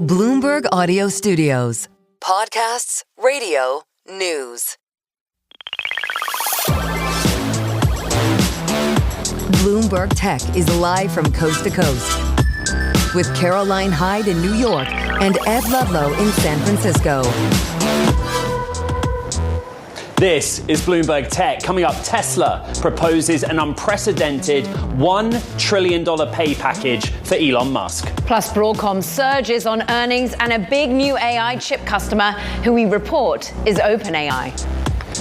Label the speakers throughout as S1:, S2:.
S1: Bloomberg Audio Studios. Podcasts, radio, news. Bloomberg Tech is live from coast to coast with Caroline Hyde in New York and Ed Ludlow in San Francisco.
S2: This is Bloomberg Tech. Coming up, Tesla proposes an unprecedented $1 trillion pay package for Elon Musk.
S3: Plus, Broadcom surges on earnings and a big new AI chip customer who we report is OpenAI.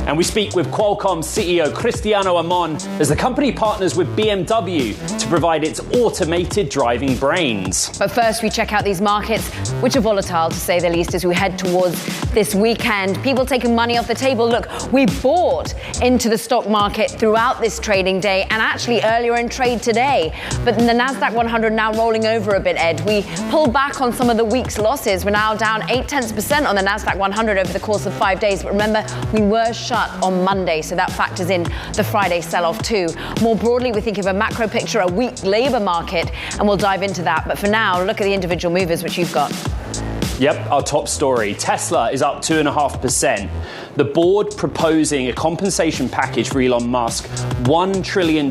S2: And we speak with Qualcomm CEO Cristiano Amon as the company partners with BMW to provide its automated driving brains.
S3: But first, we check out these markets, which are volatile to say the least as we head towards this weekend. People taking money off the table. Look, we bought into the stock market throughout this trading day and actually earlier in trade today. But in the NASDAQ 100 now rolling over a bit, Ed. We pulled back on some of the week's losses. We're now down 0.8% on the NASDAQ 100 over the course of 5 days. But remember, we were shut on Monday, so that factors in the Friday sell-off too. More broadly, we think of a macro picture, a weak labor market, and we'll dive into that. But for now, look at the individual movers, which you've got.
S2: Yep, our top story. Tesla is up 2.5%. The board proposing a compensation package for Elon Musk, $1 trillion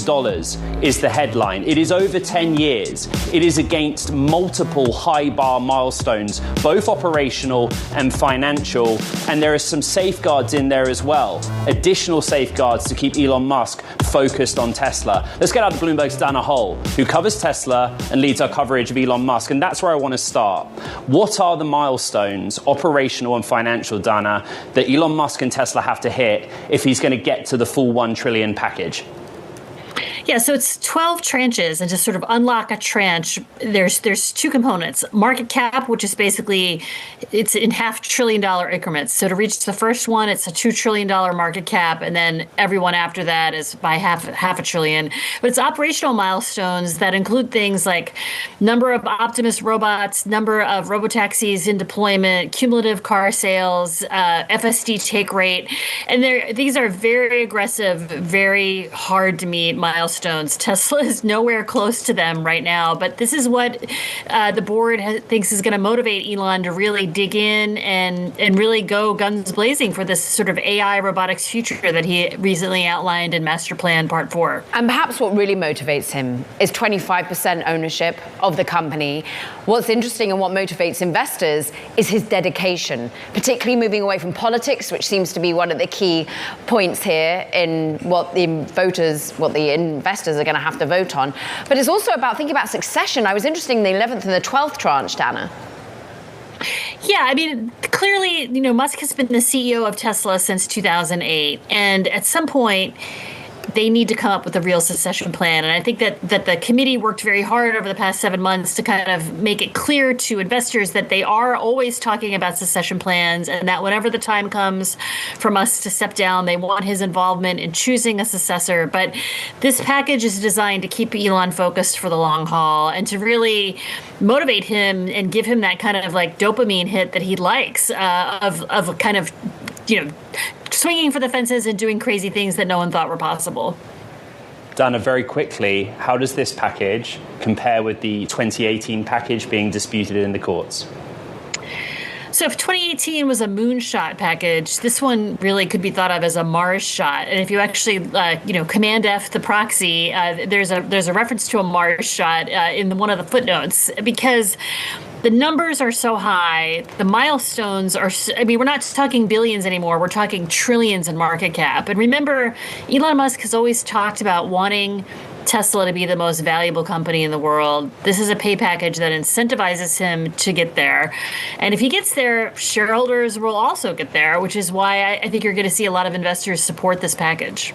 S2: is the headline. It is over 10 years. It is against multiple high bar milestones, both operational and financial. And there are some safeguards in there as well. Additional safeguards to keep Elon Musk focused on Tesla. Let's get out to Bloomberg's Dana Hull, who covers Tesla and leads our coverage of Elon Musk. And that's where I want to start. What are the milestones, operational and financial, Dana, that Elon Musk and Tesla have to hit if he's going to get to the full $1 trillion package?
S4: Yeah, so it's 12 tranches, and to sort of unlock a tranche, there's two components. Market cap, which is basically, it's in $500 billion increments. So to reach the first one, it's a $2 trillion market cap, and then everyone after that is by half a trillion. But it's operational milestones that include things like number of Optimus robots, number of robotaxis in deployment, cumulative car sales, FSD take rate. And these are very aggressive, very hard to meet milestones. Tesla is nowhere close to them right now, but this is what the board thinks is going to motivate Elon to really dig in and really go guns blazing for this sort of AI robotics future that he recently outlined in Master Plan Part 4.
S3: And perhaps what really motivates him is 25% ownership of the company. What's interesting and what motivates investors is his dedication, particularly moving away from politics, which seems to be one of the key points here in what the investors are going to have to vote on. But it's also about thinking about succession. I was interested in the 11th and the 12th tranche, Dana.
S4: Yeah, I mean, clearly, Musk has been the CEO of Tesla since 2008. And at some point, they need to come up with a real succession plan. And I think that the committee worked very hard over the past 7 months to kind of make it clear to investors that they are always talking about succession plans, and that whenever the time comes for Musk to step down, they want his involvement in choosing a successor. But this package is designed to keep Elon focused for the long haul and to really motivate him and give him that kind of like dopamine hit that he likes of kind of, swinging for the fences and doing crazy things that no one thought were possible.
S2: Dana, very quickly, how does this package compare with the 2018 package being disputed in the courts?
S4: So if 2018 was a moonshot package, this one really could be thought of as a Mars shot. And if you actually, Command F the proxy, there's a reference to a Mars shot in one of the footnotes, because the numbers are so high, the milestones are, we're not talking billions anymore, we're talking trillions in market cap. And remember, Elon Musk has always talked about wanting Tesla to be the most valuable company in the world. This is a pay package that incentivizes him to get there. And if he gets there, shareholders will also get there, which is why I think you're going to see a lot of investors support this package.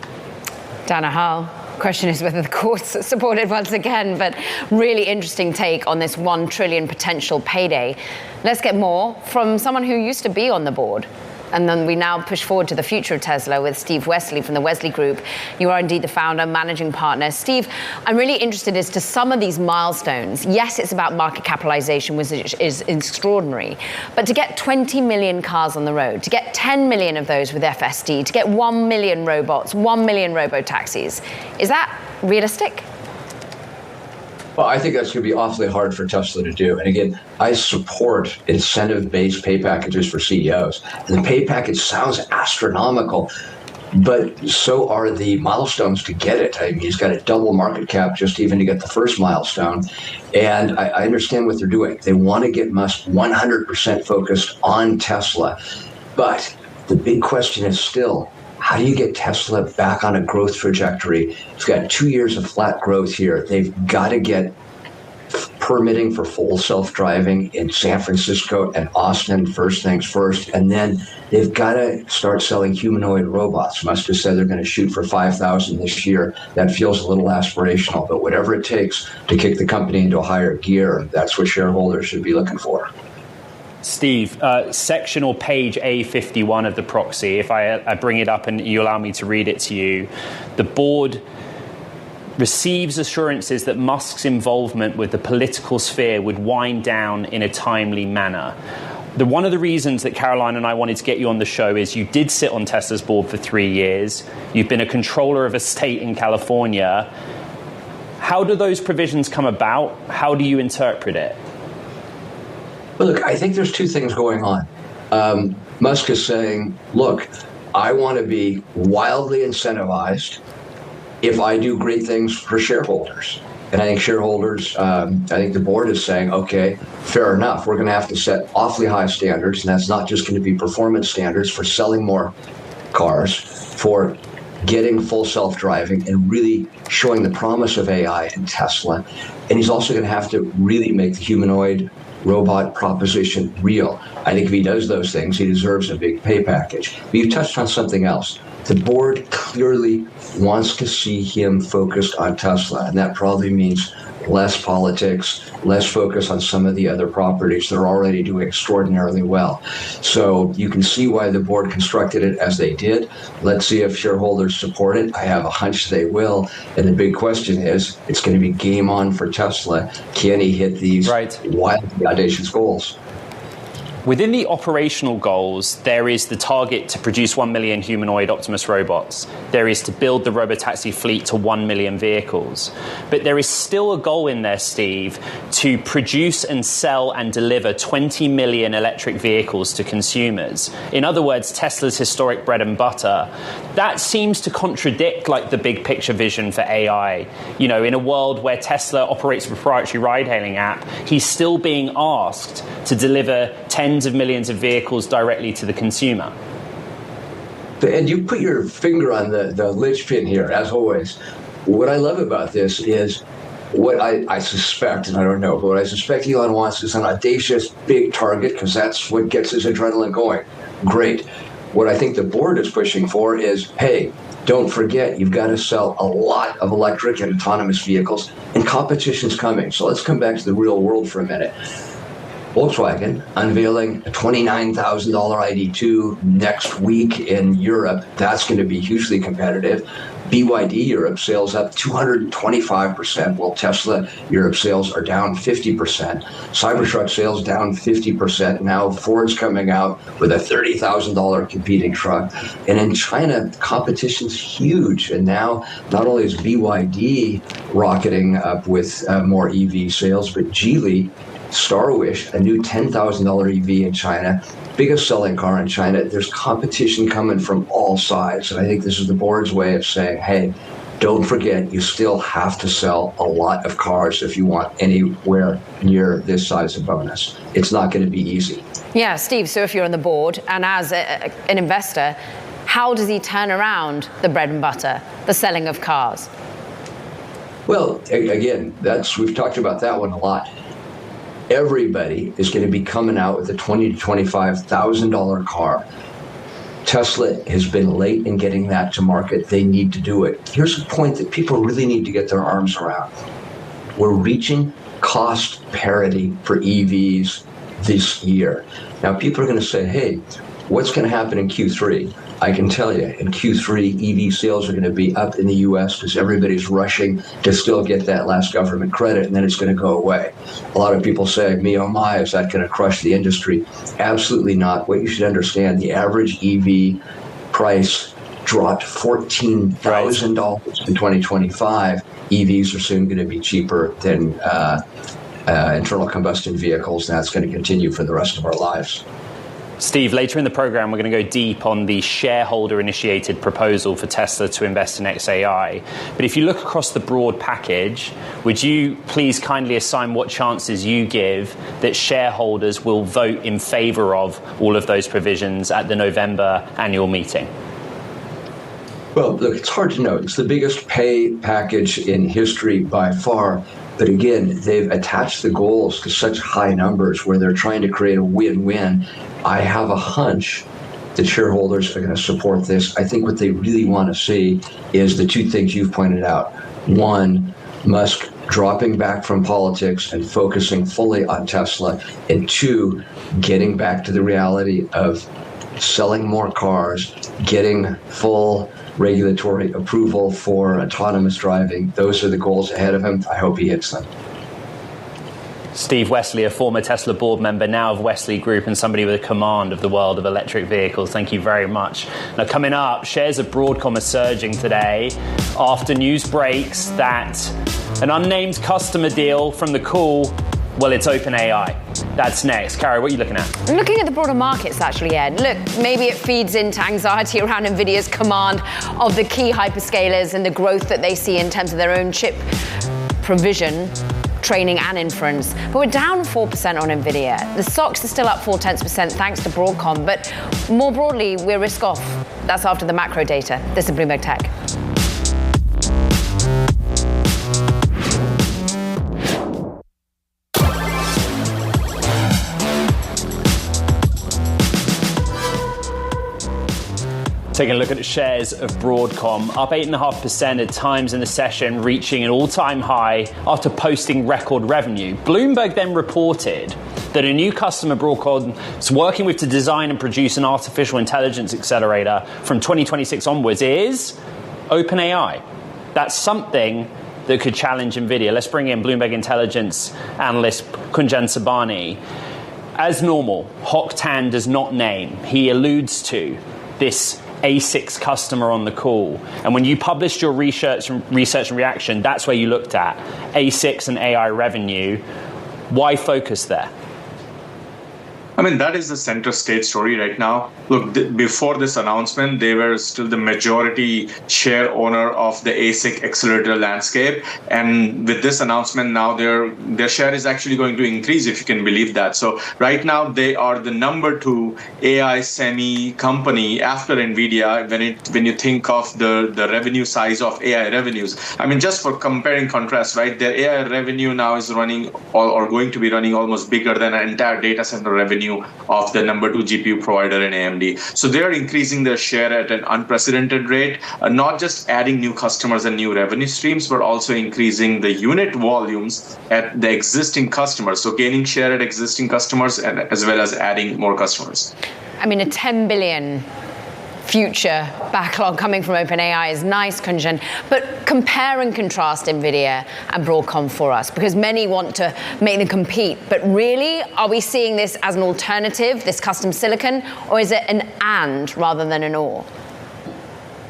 S3: Dana Hull. Question is whether the courts support it once again, but really interesting take on this $1 trillion potential payday. Let's get more from someone who used to be on the board. And then we now push forward to the future of Tesla with Steve Wesley from the Wesley Group. You are indeed the founder, managing partner. Steve, I'm really interested as to some of these milestones. Yes, it's about market capitalization, which is extraordinary. But to get 20 million cars on the road, to get 10 million of those with FSD, to get 1 million robots, 1 million robo-taxis, is that realistic?
S5: Well, I think that's going to be awfully hard for Tesla to do. And again, I support incentive-based pay packages for CEOs. And the pay package sounds astronomical, but so are the milestones to get it. I mean, he's got a double market cap just even to get the first milestone. And I understand what they're doing. They want to get Musk 100% focused on Tesla. But the big question is still, how do you get Tesla back on a growth trajectory? It's got 2 years of flat growth here. They've got to get permitting for full self-driving in San Francisco and Austin, first things first. And then they've got to start selling humanoid robots. Musk has said they're going to shoot for 5,000 this year. That feels a little aspirational, but whatever it takes to kick the company into a higher gear, that's what shareholders should be looking for.
S2: Steve, section or page A51 of the proxy, if I bring it up and you allow me to read it to you, the board receives assurances that Musk's involvement with the political sphere would wind down in a timely manner. One of the reasons that Caroline and I wanted to get you on the show is you did sit on Tesla's board for 3 years. You've been a controller of a state in California. How do those provisions come about? How do you interpret it?
S5: Well, look, I think there's two things going on. Musk is saying, look, I want to be wildly incentivized if I do great things for shareholders. And I think shareholders, I think the board is saying, okay, fair enough. We're going to have to set awfully high standards. And that's not just going to be performance standards for selling more cars, for getting full self-driving and really showing the promise of AI in Tesla. And he's also going to have to really make the humanoid robot proposition real. I think if he does those things, he deserves a big pay package. But you touched on something else. The board clearly wants to see him focused on Tesla, and that probably means less politics, less focus on some of the other properties that are already doing extraordinarily well. So you can see why the board constructed it as they did. Let's see if shareholders support it. I have a hunch they will. And the big question is, it's going to be game on for Tesla. Can he hit these wildly audacious goals?
S2: Within the operational goals, there is the target to produce 1 million humanoid Optimus robots. There is to build the robotaxi fleet to 1 million vehicles. But there is still a goal in there, Steve, to produce and sell and deliver 20 million electric vehicles to consumers. In other words, Tesla's historic bread and butter. That seems to contradict like the big picture vision for AI. You know, in a world where Tesla operates a proprietary ride-hailing app, he's still being asked to deliver tens of millions of vehicles directly to the consumer.
S5: And you put your finger on the linchpin here, as always. What I love about this is what I suspect, and I don't know, but what I suspect Elon wants is an audacious, big target, because that's what gets his adrenaline going. Great. What I think the board is pushing for is, hey, don't forget, you've got to sell a lot of electric and autonomous vehicles, and competition's coming. So let's come back to the real world for a minute. Volkswagen unveiling a $29,000 ID2 next week in Europe. That's going to be hugely competitive. BYD Europe sales up 225%, while Tesla Europe sales are down 50%. Cybertruck sales down 50%. Now Ford's coming out with a $30,000 competing truck. And in China, competition's huge. And now not only is BYD rocketing up with more EV sales, but Geely, Starwish, a new $10,000 EV in China, biggest selling car in China. There's competition coming from all sides. And I think this is the board's way of saying, hey, don't forget, you still have to sell a lot of cars if you want anywhere near this size of bonus. It's not going to be easy.
S3: Yeah, Steve, so if you're on the board and as an investor, how does he turn around the bread and butter, the selling of cars?
S5: Well, again, we've talked about that one a lot. Everybody is going to be coming out with a $20,000 to $25,000 car. Tesla has been late in getting that to market. They need to do it. Here's a point that people really need to get their arms around. We're reaching cost parity for EVs this year. Now, people are going to say, hey, what's going to happen in Q3? I can tell you, in Q3, EV sales are going to be up in the U.S. because everybody's rushing to still get that last government credit, and then it's going to go away. A lot of people say, me, oh my, is that going to crush the industry? Absolutely not. What you should understand, the average EV price dropped $14,000 in 2025. EVs are soon going to be cheaper than internal combustion vehicles, and that's going to continue for the rest of our lives.
S2: Steve, later in the program, we're going to go deep on the shareholder-initiated proposal for Tesla to invest in XAI. But if you look across the broad package, would you please kindly assign what chances you give that shareholders will vote in favor of all of those provisions at the November annual meeting?
S5: Well, look, it's hard to know. It's the biggest pay package in history by far. But again, they've attached the goals to such high numbers where they're trying to create a win-win. I have a hunch that shareholders are going to support this. I think what they really want to see is the two things you've pointed out. One, Musk dropping back from politics and focusing fully on Tesla. And two, getting back to the reality of selling more cars, getting full regulatory approval for autonomous driving. Those are the goals ahead of him. I hope he hits them.
S2: Steve Wesley, a former Tesla board member, now of Wesley Group, and somebody with a command of the world of electric vehicles. Thank you very much. Now, coming up, shares of Broadcom are surging today after news breaks that an unnamed customer deal from the call, well, it's OpenAI. That's next. Carrie, what are you looking at?
S3: I'm looking at the broader markets, actually, Ed. Look, maybe it feeds into anxiety around NVIDIA's command of the key hyperscalers and the growth that they see in terms of their own chip provision, training and inference. But we're down 4% on NVIDIA. The stocks are still up 0.4% thanks to Broadcom. But more broadly, we're risk off. That's after the macro data. This is Bloomberg Tech.
S2: Taking a look at the shares of Broadcom, up 8.5% at times in the session, reaching an all-time high after posting record revenue. Bloomberg then reported that a new customer Broadcom is working with to design and produce an artificial intelligence accelerator from 2026 onwards is OpenAI. That's something that could challenge NVIDIA. Let's bring in Bloomberg Intelligence analyst Kunjan Sabani. As normal, Hock Tan does not name. He alludes to this A6 customer on the call. And when you published your research and reaction, that's where you looked at A6 and AI revenue. Why focus there?
S6: I mean, that is the center stage story right now. Look, before this announcement, they were still the majority share owner of the ASIC accelerator landscape. And with this announcement now, their share is actually going to increase, if you can believe that. So right now, they are the number 2 AI semi company after NVIDIA when you think of the revenue size of AI revenues. I mean, just for compare and contrast, right, their AI revenue now is running or going to be running almost bigger than an entire data center revenue of the number 2 GPU provider in AMD. So they are increasing their share at an unprecedented rate, not just adding new customers and new revenue streams, but also increasing the unit volumes at the existing customers. So gaining share at existing customers and as well as adding more customers.
S3: I mean, a 10 billion future backlog coming from OpenAI is nice, Kunjan, but compare and contrast NVIDIA and Broadcom for us, because many want to make them compete. But really, are we seeing this as an alternative, this custom silicon, or is it an and rather than an or?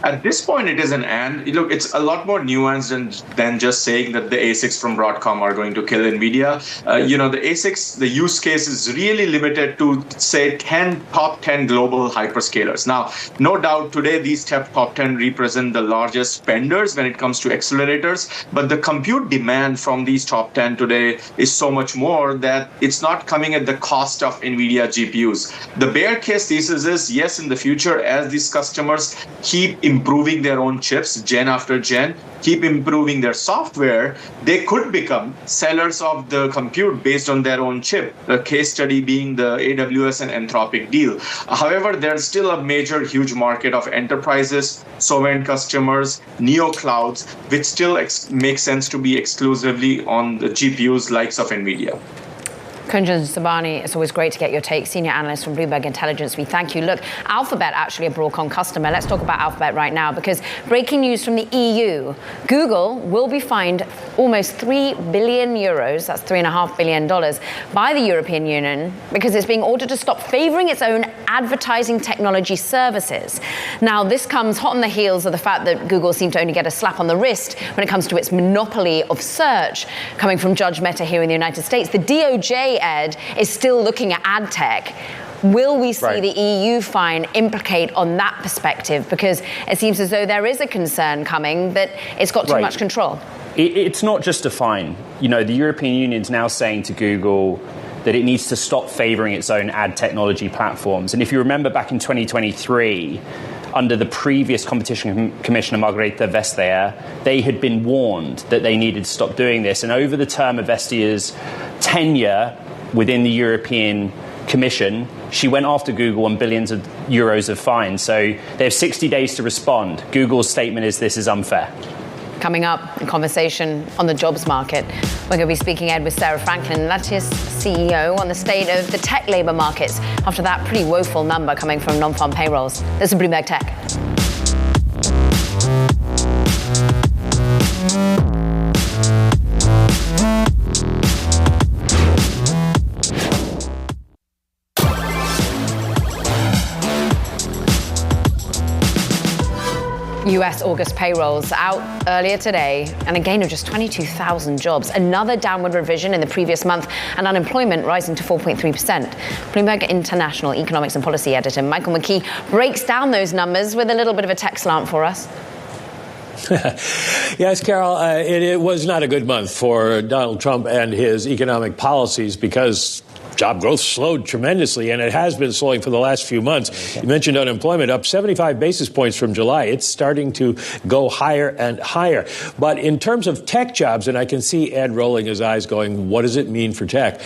S6: At this point, it is an and. Look, it's a lot more nuanced than just saying that the ASICs from Broadcom are going to kill NVIDIA. The ASICs, the use case is really limited to, say, top 10 global hyperscalers. Now, no doubt today, these top 10 represent the largest spenders when it comes to accelerators. But the compute demand from these top 10 today is so much more that it's not coming at the cost of NVIDIA GPUs. The bear case thesis is, yes, in the future, as these customers keep improving their own chips gen after gen, keep improving their software, they could become sellers of the compute based on their own chip. The case study being the AWS and Anthropic deal. However, there's still a major, huge market of enterprises, sovereign customers, neo clouds, which still makes sense to be exclusively on the GPUs likes of NVIDIA.
S3: Kunjan Sabani, it's always great to get your take. Senior analyst from Bloomberg Intelligence. We thank you. Look, Alphabet, actually a Broadcom customer. Let's talk about Alphabet right now, because breaking news from the EU. Google will be fined almost 3 billion euros, that's $3.5 billion, by the European Union because it's being ordered to stop favoring its own advertising technology services. Now, this comes hot on the heels of the fact that Google seemed to only get a slap on the wrist when it comes to its monopoly of search coming from Judge Mehta here in the United States. The DOJ, Ed, is still looking at ad tech. Will we see the EU fine implicate on that perspective? Because it seems as though there is a concern coming that it's got too much control.
S2: It's not just a fine. You know, the European Union's now saying to Google that it needs to stop favoring its own ad technology platforms. And if you remember back in 2023, under the previous competition commissioner, Margrethe Vestager, they had been warned that they needed to stop doing this. And over the term of Vestager's tenure within the European Commission, she went after Google on billions of euros of fines. So they have 60 days to respond. Google's statement is this is unfair.
S3: Coming up, a conversation on the jobs market. We're going to be speaking, Ed, with Sarah Franklin, Lattice CEO, on the state of the tech labor markets after that pretty woeful number coming from non-farm payrolls. This is Bloomberg Tech. U.S. August payrolls out earlier today, and a gain of just 22,000 jobs. Another downward revision in the previous month, and unemployment rising to 4.3%. Bloomberg International Economics and Policy Editor Michael McKee breaks down those numbers with a little bit of a tech slant for us.
S7: Yes, Carol, it was not a good month for Donald Trump and his economic policies because job growth slowed tremendously, and it has been slowing for the last few months. You mentioned unemployment up 75 basis points from July. It's starting to go higher and higher. But in terms of tech jobs, and I can see Ed rolling his eyes going, what does it mean for tech?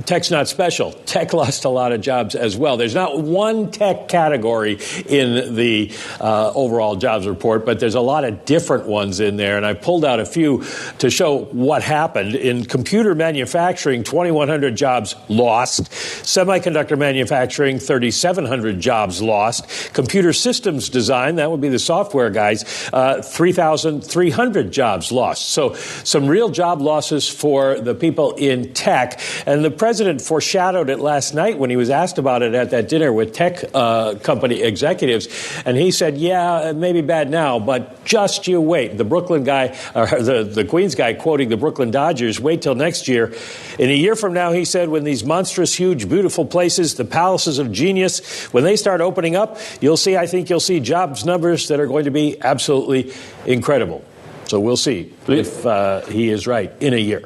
S7: Tech's not special. Tech lost a lot of jobs as well. There's not one tech category in the overall jobs report, but there's a lot of different ones in there. And I pulled out a few to show what happened. In computer manufacturing, 2,100 jobs lost. Semiconductor manufacturing, 3,700 jobs lost. Computer systems design, that would be the software guys, 3,300 jobs lost. So some real job losses for the people in tech. And the president foreshadowed it last night when he was asked about it at that dinner with tech company executives. And he said, yeah, it may be bad now, but just you wait. The Brooklyn guy, or the Queens guy quoting the Brooklyn Dodgers, wait till next year. In a year from now, he said, when these monstrous, huge, beautiful places, the palaces of genius, when they start opening up, I think you'll see jobs numbers that are going to be absolutely incredible. So we'll see if he is right in a year.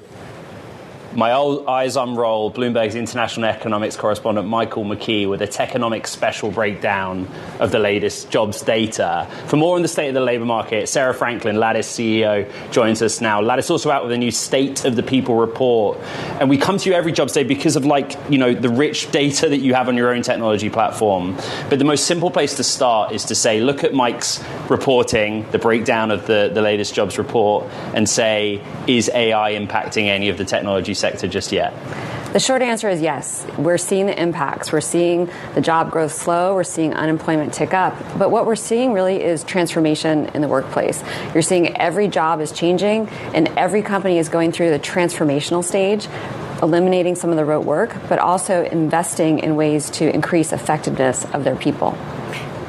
S2: My old eyes on roll, Bloomberg's international economics correspondent Michael McKee with a Techonomics special breakdown of the latest jobs data. For more on the state of the labor market, Sarah Franklin, Lattice CEO, joins us now. Lattice also out with a new State of the People report. And we come to you every jobs day because of the rich data that you have on your own technology platform. But the most simple place to start is to say, look at Mike's reporting, the breakdown of the latest jobs report, and say, is AI impacting any of the technology sector just yet?
S8: The short answer is yes. We're seeing the impacts. We're seeing the job growth slow. We're seeing unemployment tick up. But what we're seeing really is transformation in the workplace. You're seeing every job is changing, and every company is going through the transformational stage, eliminating some of the rote work, but also investing in ways to increase effectiveness of their people.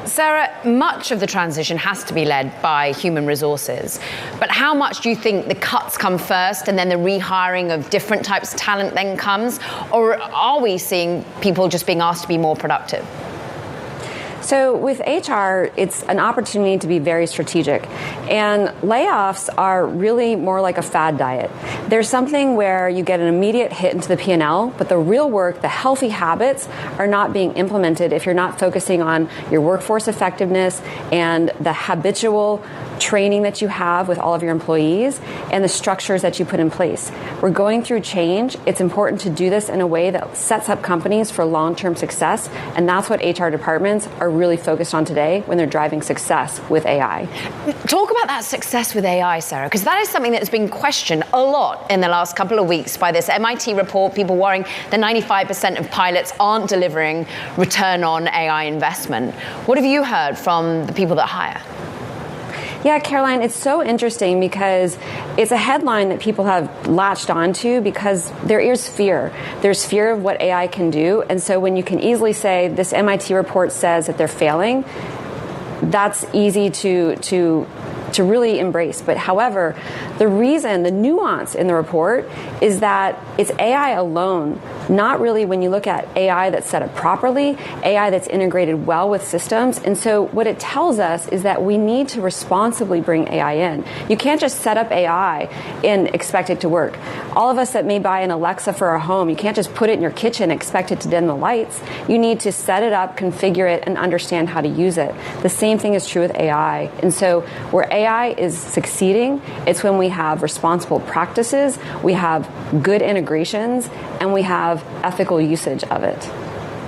S3: Sarah, much of the transition has to be led by human resources. But how much do you think the cuts come first and then the rehiring of different types of talent then comes? Or are we seeing people just being asked to be more productive?
S8: So with HR, it's an opportunity to be very strategic. And layoffs are really more like a fad diet. There's something where you get an immediate hit into the P&L, but the real work, the healthy habits, are not being implemented if you're not focusing on your workforce effectiveness and the habitual training that you have with all of your employees, and the structures that you put in place. We're going through change. It's important to do this in a way that sets up companies for long-term success, and that's what HR departments are really focused on today when they're driving success with AI.
S3: Talk about that success with AI, Sarah, because that is something that has been questioned a lot in the last couple of weeks by this MIT report, people worrying that 95% of pilots aren't delivering return on AI investment. What have you heard from the people that hire?
S8: Yeah, Caroline, it's so interesting because it's a headline that people have latched onto because there is fear. There's fear of what AI can do. And so when you can easily say this MIT report says that they're failing, that's easy to really embrace. But however, the reason, the nuance in the report is that it's AI alone, not really when you look at AI that's set up properly, AI that's integrated well with systems. And so what it tells us is that we need to responsibly bring AI in. You can't just set up AI and expect it to work. All of us that may buy an Alexa for our home, you can't just put it in your kitchen and expect it to dim the lights. You need to set it up, configure it, and understand how to use it. The same thing is true with AI. And so where AI is succeeding, it's when we have responsible practices, we have good integrations, and we have ethical usage of it.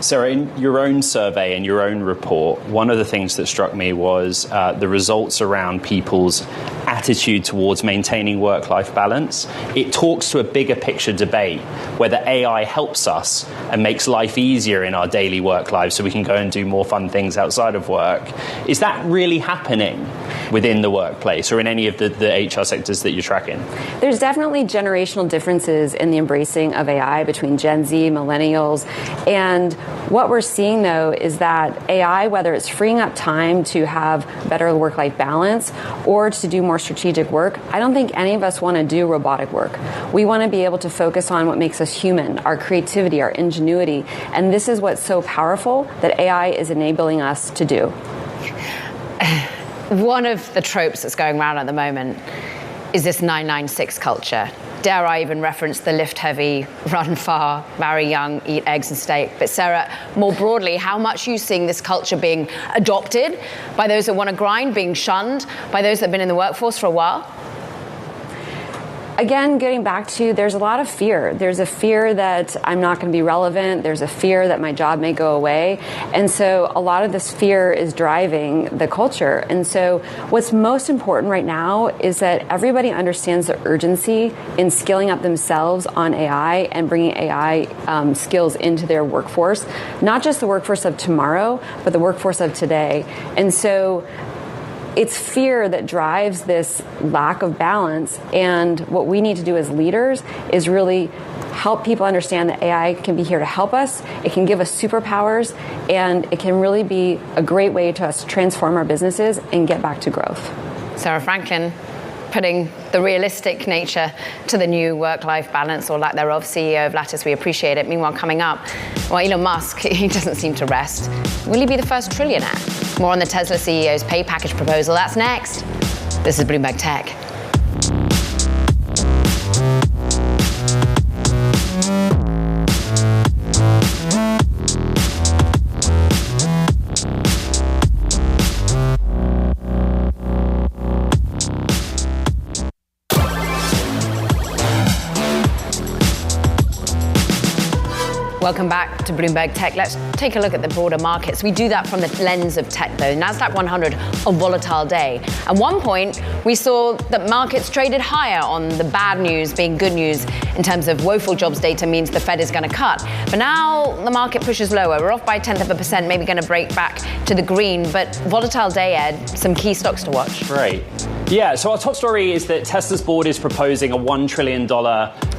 S2: Sarah, in your own survey and your own report, one of the things that struck me was the results around people's attitude towards maintaining work-life balance. It talks to a bigger picture debate whether AI helps us and makes life easier in our daily work lives so we can go and do more fun things outside of work. Is that really happening within the workplace or in any of the HR sectors that you're tracking?
S8: There's definitely generational differences in the embracing of AI between Gen Z, millennials, and what we're seeing, though, is that AI, whether it's freeing up time to have better work-life balance or to do more strategic work, I don't think any of us want to do robotic work. We want to be able to focus on what makes us human, our creativity, our ingenuity, and this is what's so powerful that AI is enabling us to do.
S3: One of the tropes that's going around at the moment is this 996 culture. Dare I even reference the lift heavy, run far, marry young, eat eggs and steak. But Sarah, more broadly, how much are you seeing this culture being adopted by those that want to grind, being shunned by those that have been in the workforce for a while?
S8: Again, getting back to, there's a lot of fear. There's a fear that I'm not going to be relevant. There's a fear that my job may go away. And so a lot of this fear is driving the culture. And so what's most important right now is that everybody understands the urgency in skilling up themselves on AI and bringing AI skills into their workforce, not just the workforce of tomorrow, but the workforce of today. And so it's fear that drives this lack of balance, and what we need to do as leaders is really help people understand that AI can be here to help us, it can give us superpowers, and it can really be a great way to us transform our businesses and get back to growth.
S3: Sarah Franklin, putting the realistic nature to the new work-life balance or lack thereof, CEO of Lattice, we appreciate it. Meanwhile, coming up, well, Elon Musk, he doesn't seem to rest. Will he be the first trillionaire? More on the Tesla CEO's pay package proposal. That's next. This is Bloomberg Tech. Welcome back to Bloomberg Tech. Let's take a look at the broader markets. We do that from the lens of tech, though. NASDAQ 100, a volatile day. At one point, we saw that markets traded higher on the bad news being good news in terms of woeful jobs data means the Fed is going to cut. But now the market pushes lower. We're off by 1/10%, maybe going to break back to the green. But volatile day, Ed. Some key stocks to watch.
S2: Right. Yeah, so our top story is that Tesla's board is proposing a $1 trillion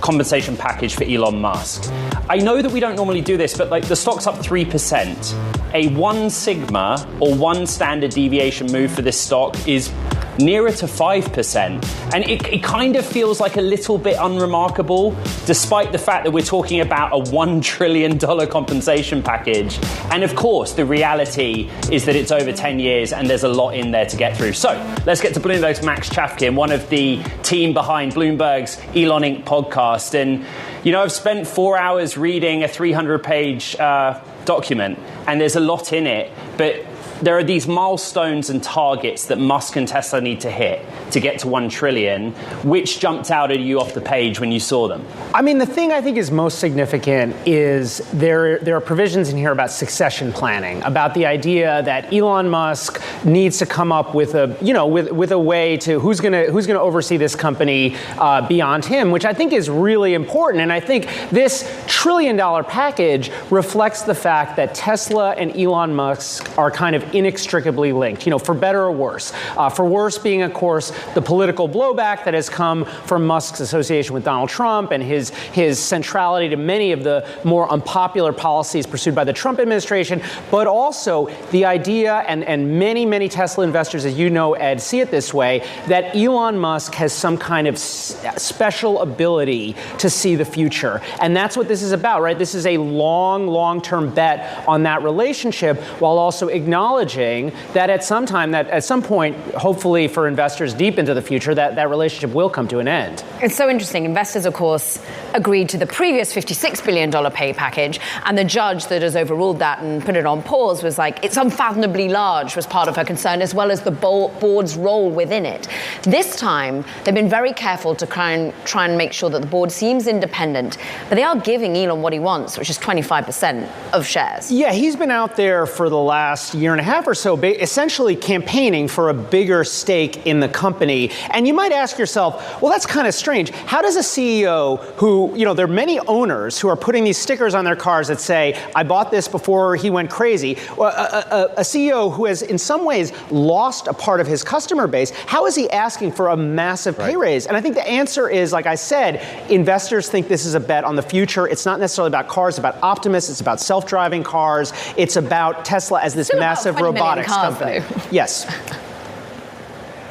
S2: compensation package for Elon Musk. I know that we don't normally do this, but the stock's up 3%. A 1 sigma or 1 standard deviation move for this stock is nearer to 5%. And it kind of feels like a little bit unremarkable, despite the fact that we're talking about a $1 trillion compensation package. And of course, the reality is that it's over 10 years and there's a lot in there to get through. So let's get to Bloomberg's Max Chafkin, one of the team behind Bloomberg's Elon Inc. podcast. And, I've spent 4 hours reading a 300-page document, and there's a lot in it. But there are these milestones and targets that Musk and Tesla need to hit to get to 1 trillion. Which jumped out at you off the page when you saw them?
S9: I mean, the thing I think is most significant is there are provisions in here about succession planning, about the idea that Elon Musk needs to come up with a way to who's going to oversee this company beyond him, which I think is really important. And I think this $1 trillion package reflects the fact that Tesla and Elon Musk are kind of inextricably linked, for better or worse. For worse being, of course, the political blowback that has come from Musk's association with Donald Trump and his centrality to many of the more unpopular policies pursued by the Trump administration, but also the idea, and many Tesla investors, as you know, Ed, see it this way, that Elon Musk has some kind of special ability to see the future. And that's what this is about, right? This is a long-term bet on that relationship, while also acknowledging that at some point, hopefully for investors deep into the future, that relationship will come to an end.
S3: It's so interesting. Investors, of course, agreed to the previous $56 billion pay package, and the judge that has overruled that and put it on pause was like, it's unfathomably large, was part of her concern, as well as the board's role within it. This time, they've been very careful to try and make sure that the board seems independent, but they are giving Elon what he wants, which is 25% of shares.
S9: Yeah, he's been out there for the last year and a half or so, essentially campaigning for a bigger stake in the company. And you might ask yourself, well, that's kind of strange. How does a CEO who, there are many owners who are putting these stickers on their cars that say, I bought this before he went crazy, a CEO who has in some ways lost a part of his customer base, how is he asking for a massive pay raise? And I think the answer is, like I said, investors think this is a bet on the future. It's not necessarily about cars, it's about Optimus, it's about self-driving cars, it's about Tesla as this massive robotics company. Yes.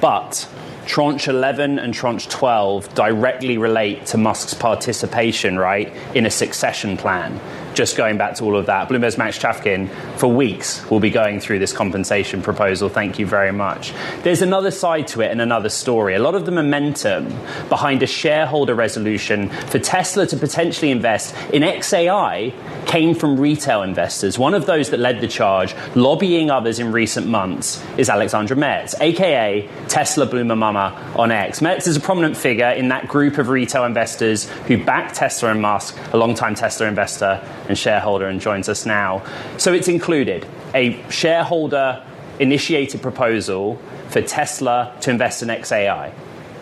S2: But Tranche 11 and Tranche 12 directly relate to Musk's participation, right, in a succession plan. Just going back to all of that, Bloomberg's Max Chafkin, for weeks, will be going through this compensation proposal. Thank you very much. There's another side to it and another story. A lot of the momentum behind a shareholder resolution for Tesla to potentially invest in XAI came from retail investors. One of those that led the charge, lobbying others in recent months, is Alexandra Metz, a.k.a. Tesla Bloomer Mama on X. Metz is a prominent figure in that group of retail investors who back Tesla and Musk, a longtime Tesla investor and shareholder, and joins us now. So it's included a shareholder-initiated proposal for Tesla to invest in XAI.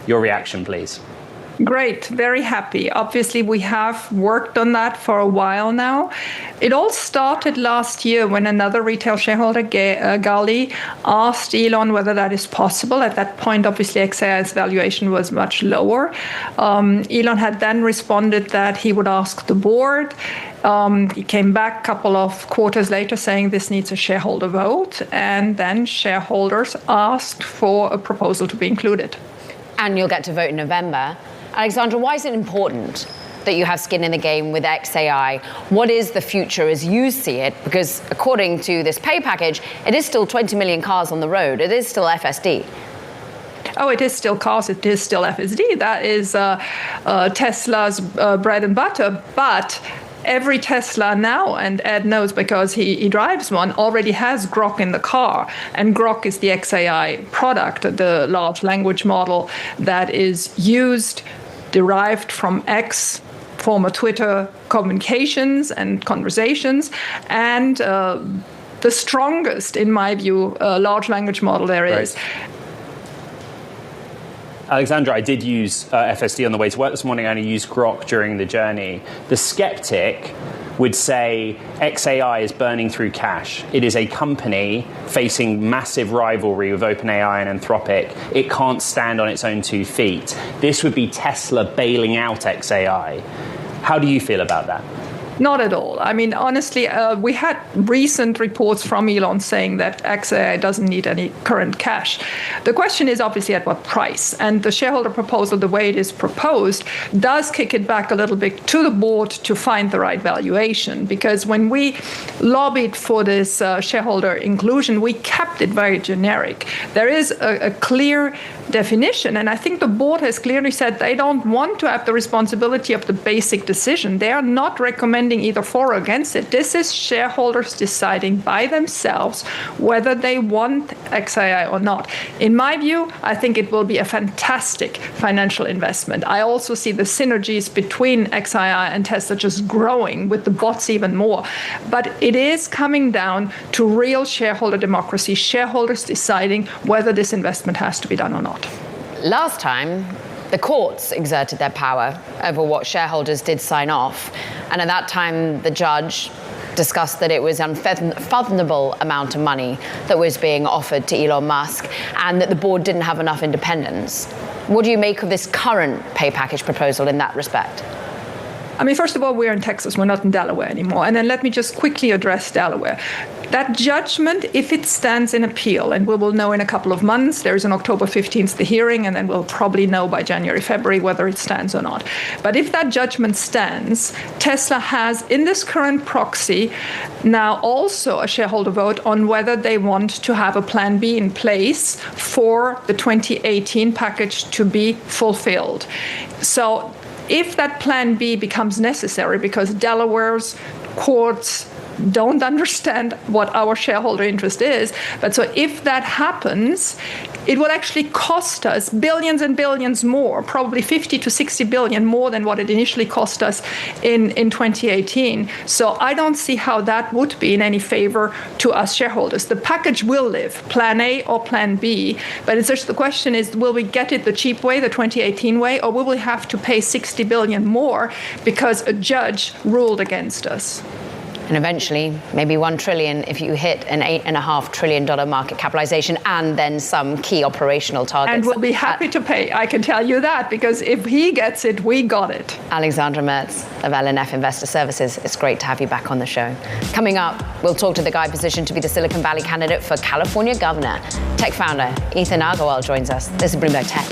S2: Your reaction, please.
S10: Great, very happy. Obviously, we have worked on that for a while now. It all started last year when another retail shareholder, Gali, asked Elon whether that is possible. At that point, obviously, XAI's valuation was much lower. Elon had then responded that he would ask the board. He came back a couple of quarters later saying this needs a shareholder vote, and then shareholders asked for a proposal to be included.
S3: And you'll get to vote in November. Alexandra, why is it important that you have skin in the game with XAI? What is the future as you see it? Because according to this pay package, it is still 20 million cars on the road. It is still FSD.
S10: Oh, it is still cars. It is still FSD. That is Tesla's bread and butter. But every Tesla now, and Ed knows because he drives one, already has Grok in the car. And Grok is the XAI product, the large language model that is derived from X, former Twitter communications and conversations, and the strongest, in my view, large language model there is.
S2: Alexandra, I did use FSD on the way to work this morning. I only used Grok during the journey. The skeptic would say XAI is burning through cash. It is a company facing massive rivalry with OpenAI and Anthropic. It can't stand on its own 2 feet. This would be Tesla bailing out XAI. How do you feel about that?
S10: Not at all. I mean, honestly, we had recent reports from Elon saying that XAI doesn't need any current cash. The question is obviously at what price. And the shareholder proposal, the way it is proposed, does kick it back a little bit to the board to find the right valuation. Because when we lobbied for this shareholder inclusion, we kept it very generic. There is a clear definition. And I think the board has clearly said they don't want to have the responsibility of the basic decision. They are not recommending recommending either for or against it. This is shareholders deciding by themselves whether they want XAI or not. In my view, I think it will be a fantastic financial investment. I also see the synergies between XAI and Tesla just growing with the bots even more. But it is coming down to real shareholder democracy, shareholders deciding whether this investment has to be done or not.
S3: Last time, the courts exerted their power over what shareholders did sign off. And at that time, the judge discussed that it was an unfathomable amount of money that was being offered to Elon Musk and that the board didn't have enough independence. What do you make of this current pay package proposal in that respect?
S10: I mean, first of all, we're in Texas. We're not in Delaware anymore. And then let me just quickly address Delaware. That judgment, if it stands in appeal, and we will know in a couple of months, there's on October 15th the hearing, and then we'll probably know by January, February whether it stands or not. But if that judgment stands, Tesla has, in this current proxy, now also a shareholder vote on whether they want to have a plan B in place for the 2018 package to be fulfilled. So if that plan B becomes necessary because Delaware's courts don't understand what our shareholder interest is, but so if that happens, it will actually cost us billions and billions more, probably 50 to 60 billion more than what it initially cost us in 2018. So I don't see how that would be in any favor to us shareholders. The package will live, plan A or plan B, but it's just the question is, will we get it the cheap way, the 2018 way, or will we have to pay 60 billion more because a judge ruled against us?
S3: And eventually, maybe $1 trillion if you hit an $8.5 trillion market capitalization and then some key operational targets.
S10: And we'll be happy to pay, I can tell you that, because if he gets it, we got it.
S3: Alexandra Mertz of LNF Investor Services, it's great to have you back on the show. Coming up, we'll talk to the guy positioned to be the Silicon Valley candidate for California governor. Tech founder Ethan Agarwal joins us. This is Bloomberg Tech.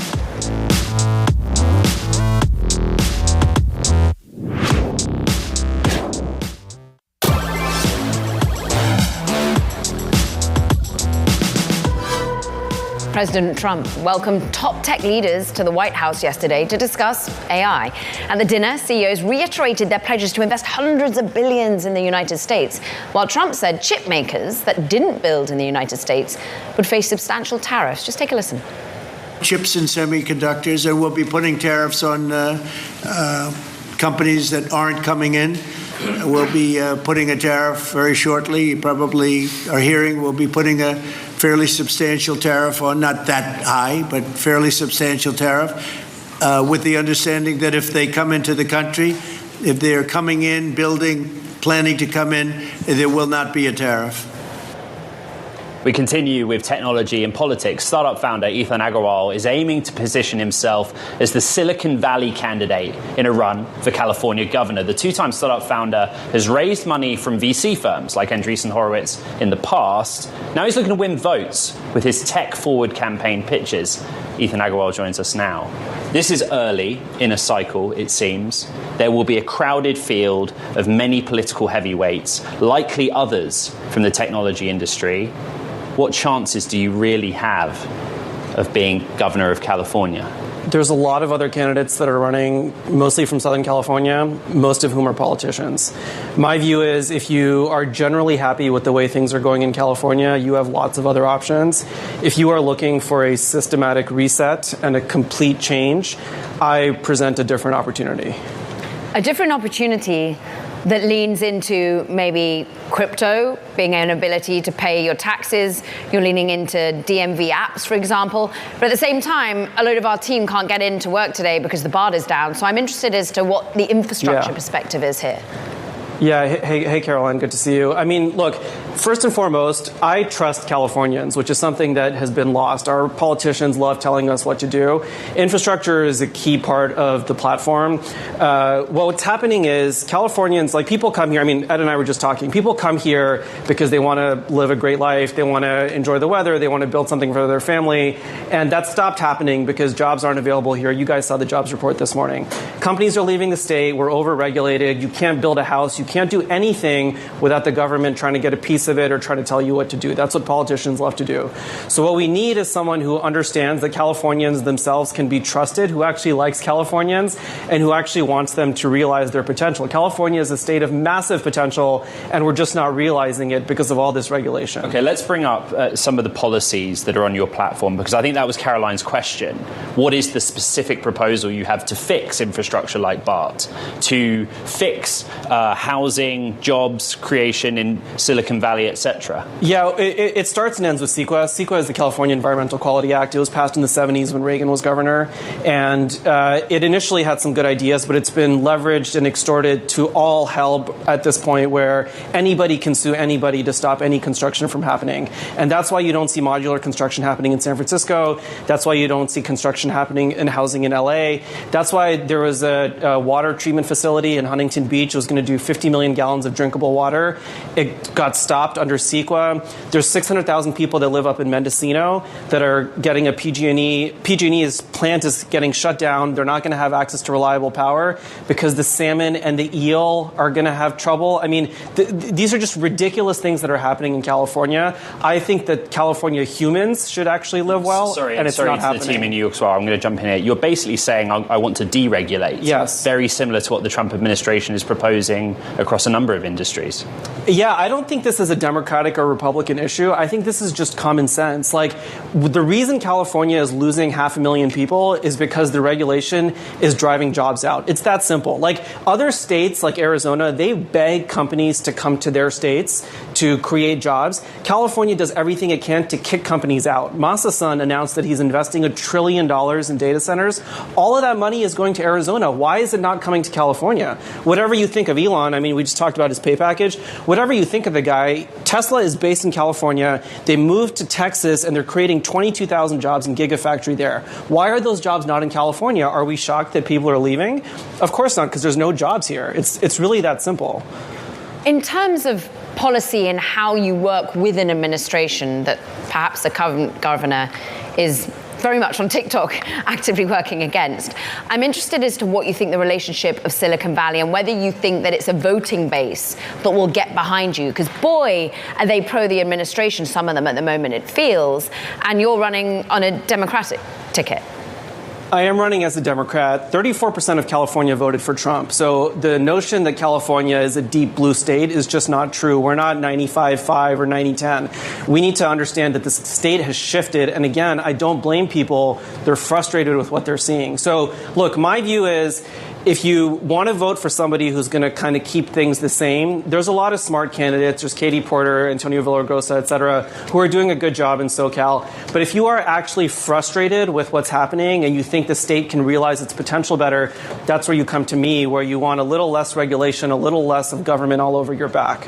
S3: President Trump welcomed top tech leaders to the White House yesterday to discuss AI. At the dinner, CEOs reiterated their pledges to invest hundreds of billions in the United States, while Trump said chip makers that didn't build in the United States would face substantial tariffs. Just take a listen.
S11: Chips and semiconductors, and we'll be putting tariffs on companies that aren't coming in. We'll be putting a tariff very shortly. You probably are hearing we'll be putting a fairly substantial tariff on, not that high, but fairly substantial tariff, with the understanding that if they come into the country, if they're coming in, building, planning to come in, there will not be a tariff.
S2: We continue with technology and politics. Startup founder Ethan Agarwal is aiming to position himself as the Silicon Valley candidate in a run for California governor. The two-time startup founder has raised money from VC firms like Andreessen Horowitz in the past. Now he's looking to win votes with his tech-forward campaign pitches. Ethan Agarwal joins us now. This is early in a cycle, it seems. There will be a crowded field of many political heavyweights, likely others from the technology industry. What chances do you really have of being governor of California?
S12: There's a lot of other candidates that are running, mostly from Southern California, most of whom are politicians. My view is if you are generally happy with the way things are going in California, you have lots of other options. If you are looking for a systematic reset and a complete change, I present a different opportunity.
S3: A different opportunity that leans into maybe crypto, being an ability to pay your taxes. You're leaning into DMV apps, for example. But at the same time, a load of our team can't get into work today because the BART is down. So I'm interested as to what the infrastructure perspective is here.
S12: Yeah, hey, Caroline, good to see you. I mean, look, first and foremost, I trust Californians, which is something that has been lost. Our politicians love telling us what to do. Infrastructure is a key part of the platform. What's happening is Californians, like people come here, I mean, Ed and I were just talking, people come here because they want to live a great life, they want to enjoy the weather, they want to build something for their family, and that stopped happening because jobs aren't available here. You guys saw the jobs report this morning. Companies are leaving the state, we're over-regulated, you can't build a house, you can't do anything without the government trying to get a piece piece of it or try to tell you what to do. That's what politicians love to do. So what we need is someone who understands that Californians themselves can be trusted, who actually likes Californians, and who actually wants them to realize their potential. California is a state of massive potential, and we're just not realizing it because of all this regulation.
S2: Okay, let's bring up some of the policies that are on your platform, because I think that was Caroline's question. What is the specific proposal you have to fix infrastructure like BART, to fix housing, jobs creation in Silicon Valley, etc.?
S12: Yeah, it starts and ends with CEQA. CEQA is the California Environmental Quality Act. It was passed in the 70s when Reagan was governor, and it initially had some good ideas, but it's been leveraged and extorted to all hell at this point, where anybody can sue anybody to stop any construction from happening. And that's why you don't see modular construction happening in San Francisco. That's why you don't see construction happening in housing in LA. That's why there was a water treatment facility in Huntington Beach. It was going to do 50 million gallons of drinkable water. It got stopped under CEQA. There's 600,000 people that live up in Mendocino that are getting a PG&E. PG&E's plant is getting shut down. They're not going to have access to reliable power because the salmon and the eel are going to have trouble. I mean, these are just ridiculous things that are happening in California. I think that California humans should actually live well, and it's not happening.
S2: The team in New York as well. I'm going to jump in here. You're basically saying I want to deregulate.
S12: Yes.
S2: Very similar to what the Trump administration is proposing across a number of industries.
S12: Yeah, I don't think this is a Democratic or Republican issue. I think this is just common sense. Like, the reason California is losing 500,000 people is because the regulation is driving jobs out. It's that simple. Like, other states like Arizona, they beg companies to come to their states to create jobs. California does everything it can to kick companies out. Masa Son announced that he's investing $1 trillion in data centers. All of that money is going to Arizona. Why is it not coming to California? Whatever you think of Elon, I mean, we just talked about his pay package. Whatever you think of the guy, Tesla is based in California. They moved to Texas, and they're creating 22,000 jobs in Gigafactory there. Why are those jobs not in California? Are we shocked that people are leaving? Of course not, because there's no jobs here. It's really that simple.
S3: In terms of policy and how you work with an administration that perhaps the current governor is very much on TikTok actively working against, I'm interested as to what you think the relationship of Silicon Valley and whether you think that it's a voting base that will get behind you. Because boy, are they pro the administration, some of them at the moment it feels, and you're running on a Democratic ticket.
S12: I am running as a Democrat. 34% of California voted for Trump. So the notion that California is a deep blue state is just not true. We're not 95-5 or 90-10. We need to understand that this state has shifted. And again, I don't blame people. They're frustrated with what they're seeing. So look, my view is, if you want to vote for somebody who's going to kind of keep things the same, there's a lot of smart candidates. There's Katie Porter, Antonio Villaraigosa, et cetera, who are doing a good job in SoCal. But if you are actually frustrated with what's happening and you think the state can realize its potential better, that's where you come to me, where you want a little less regulation, a little less of government all over your back.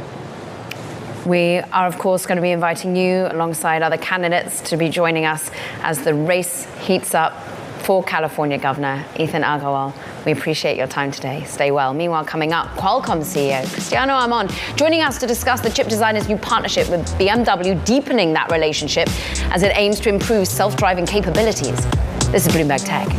S3: We are, of course, going to be inviting you alongside other candidates to be joining us as the race heats up for California Governor Ethan Agarwal. We appreciate your time today. Stay well. Meanwhile, coming up, Qualcomm CEO Cristiano Amon joining us to discuss the chip designer's new partnership with BMW, deepening that relationship as it aims to improve self-driving capabilities. This is Bloomberg Tech.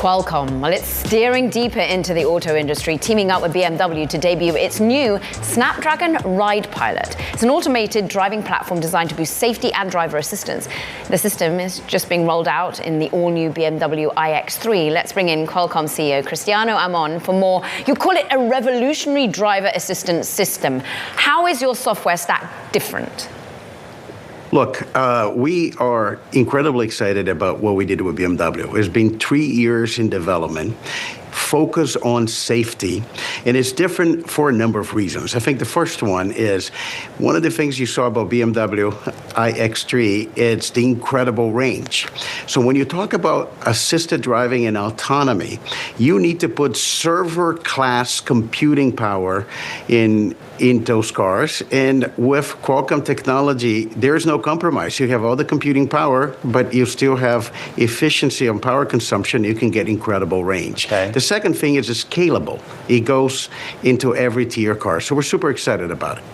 S3: Qualcomm, well, it's steering deeper into the auto industry, teaming up with BMW to debut its new Snapdragon Ride Pilot. It's an automated driving platform designed to boost safety and driver assistance. The system is just being rolled out in the all-new BMW iX3. Let's bring in Qualcomm CEO Cristiano Amon for more. You call it a revolutionary driver assistance system. How is your software stack different?
S11: Look, we are incredibly excited about what we did with BMW. It's been 3 years in development, focus on safety, and it's different for a number of reasons. I think the first one is one of the things you saw about BMW iX3, it's the incredible range. So when you talk about assisted driving and autonomy, you need to put server-class computing power in those cars. And with Qualcomm technology, there's no compromise. You have all the computing power, but you still have efficiency on power consumption. You can get incredible range. Okay. The second thing is it's scalable. It goes into every tier car. So we're super excited about it.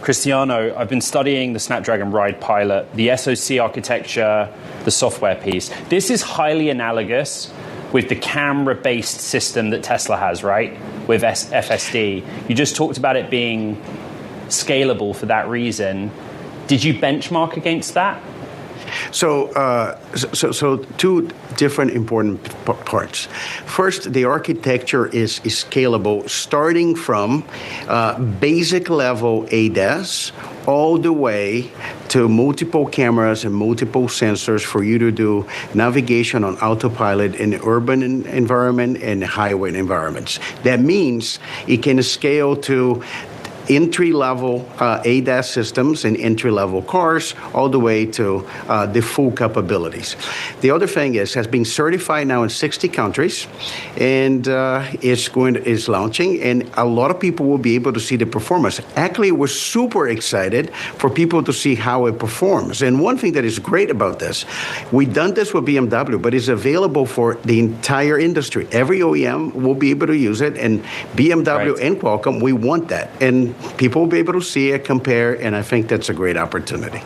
S2: Cristiano, I've been studying the Snapdragon Ride Pilot, the SoC architecture, the software piece. This is highly analogous with the camera-based system that Tesla has, right? With FSD. You just talked about it being scalable for that reason. Did you benchmark against that?
S13: So two different important parts. First, the architecture is scalable, starting from basic level ADAS all the way to multiple cameras and multiple sensors for you to do navigation on autopilot in urban environment and highway environments. That means it can scale to entry-level ADAS systems and entry-level cars, all the way to the full capabilities. The other thing has been certified now in 60 countries, and is launching, and a lot of people will be able to see the performance. Actually, we're super excited for people to see how it performs. And one thing that is great about this, we've done this with BMW, but it's available for the entire industry. Every OEM will be able to use it, and BMW and Qualcomm, we want that. And people will be able to see it, compare, and I think that's a great opportunity.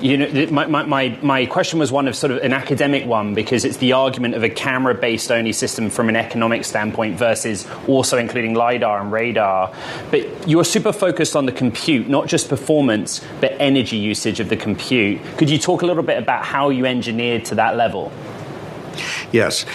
S2: You know, my question was one of sort of an academic one, because it's the argument of a camera-based only system from an economic standpoint versus also including LiDAR and radar. But you're super focused on the compute, not just performance, but energy usage of the compute. Could you talk a little bit about how you engineered to that level?
S13: Yes.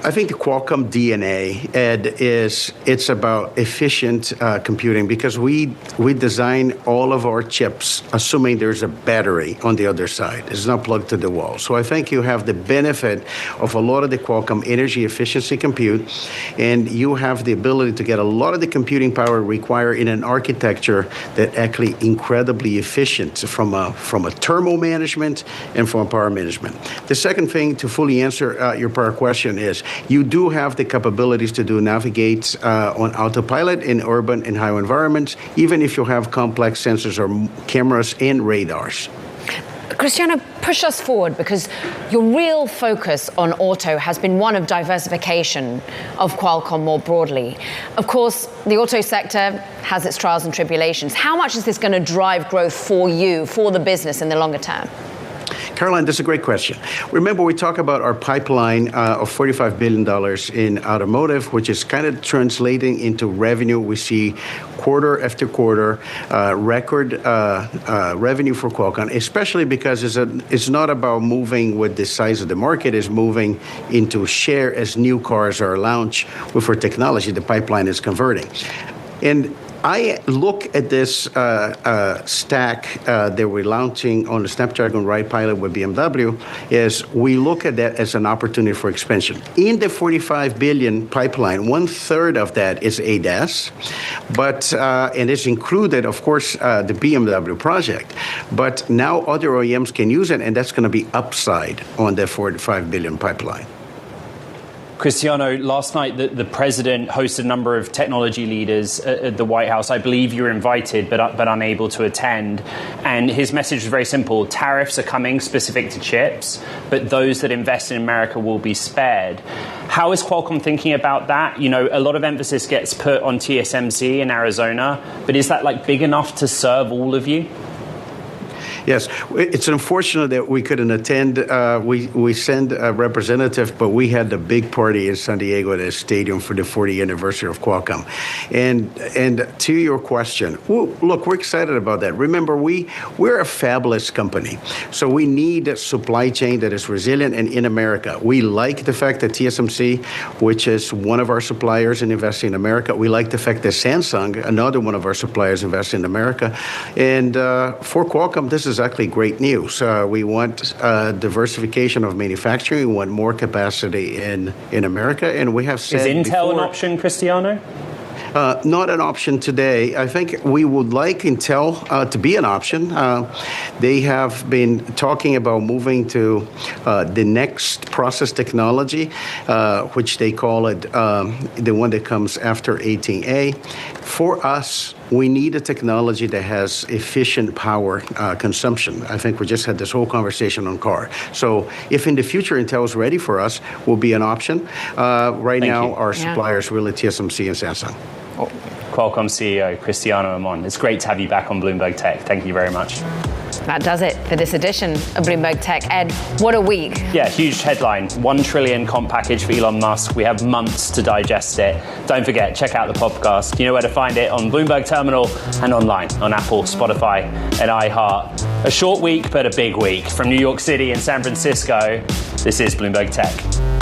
S13: I think the Qualcomm DNA, Ed, it's about efficient computing, because we design all of our chips assuming there's a battery on the other side. It's not plugged to the wall. So I think you have the benefit of a lot of the Qualcomm energy efficiency compute, and you have the ability to get a lot of the computing power required in an architecture that actually incredibly efficient from a thermal management and from power management. The second thing, to fully answer your prior question, is you do have the capabilities to navigate on autopilot in urban and highway environments, even if you have complex sensors or cameras and radars.
S3: Cristiano, push us forward, because your real focus on auto has been one of diversification of Qualcomm more broadly. Of course, the auto sector has its trials and tribulations. How much is this going to drive growth for you, for the business in the longer term?
S13: Caroline, that's a great question. Remember, we talk about our pipeline of $45 billion in automotive, which is kind of translating into revenue. We see quarter after quarter record revenue for Qualcomm, especially because it's not about moving with the size of the market, it's moving into share as new cars are launched with our technology. The pipeline is converting. And I look at this stack that we're launching on the Snapdragon Ride Pilot with BMW, is we look at that as an opportunity for expansion. In the 45 billion pipeline, 1/3 of that is ADAS, but and it's included, of course, the BMW project. But now other OEMs can use it, and that's going to be upside on the 45 billion pipeline.
S2: Cristiano, last night the president hosted a number of technology leaders at the White House. I believe you were invited but unable to attend. And his message was very simple. Tariffs are coming specific to chips, but those that invest in America will be spared. How is Qualcomm thinking about that? You know, a lot of emphasis gets put on TSMC in Arizona, but is that like big enough to serve all of you?
S13: Yes, it's unfortunate that we couldn't attend. We sent a representative, but we had the big party in San Diego at a stadium for the 40th anniversary of Qualcomm. And to your question, look, we're excited about that. Remember, we're a fabless company, so we need a supply chain that is resilient and in America. We like the fact that TSMC, which is one of our suppliers, and investing in America. We like the fact that Samsung, another one of our suppliers, invests in America. And for Qualcomm, this is actually great news. We want diversification of manufacturing. We want more capacity in America, and we have said.
S2: Is Intel an option, Cristiano?
S13: Not an option today. I think we would like Intel to be an option. They have been talking about moving to the next process technology, which they call it the one that comes after 18A. For us, we need a technology that has efficient power consumption. I think we just had this whole conversation on car. So if in the future Intel is ready for us, will be an option. Right now, our suppliers really TSMC and Samsung.
S2: Oh, Qualcomm CEO Cristiano Amon. It's great to have you back on Bloomberg Tech. Thank you very much.
S3: That does it for this edition of Bloomberg Tech. Ed, what a week.
S2: Yeah, huge headline. $1 trillion comp package for Elon Musk. We have months to digest it. Don't forget, check out the podcast. You know where to find it on Bloomberg Terminal and online on Apple, Spotify, and iHeart. A short week, but a big week. From New York City and San Francisco, this is Bloomberg Tech.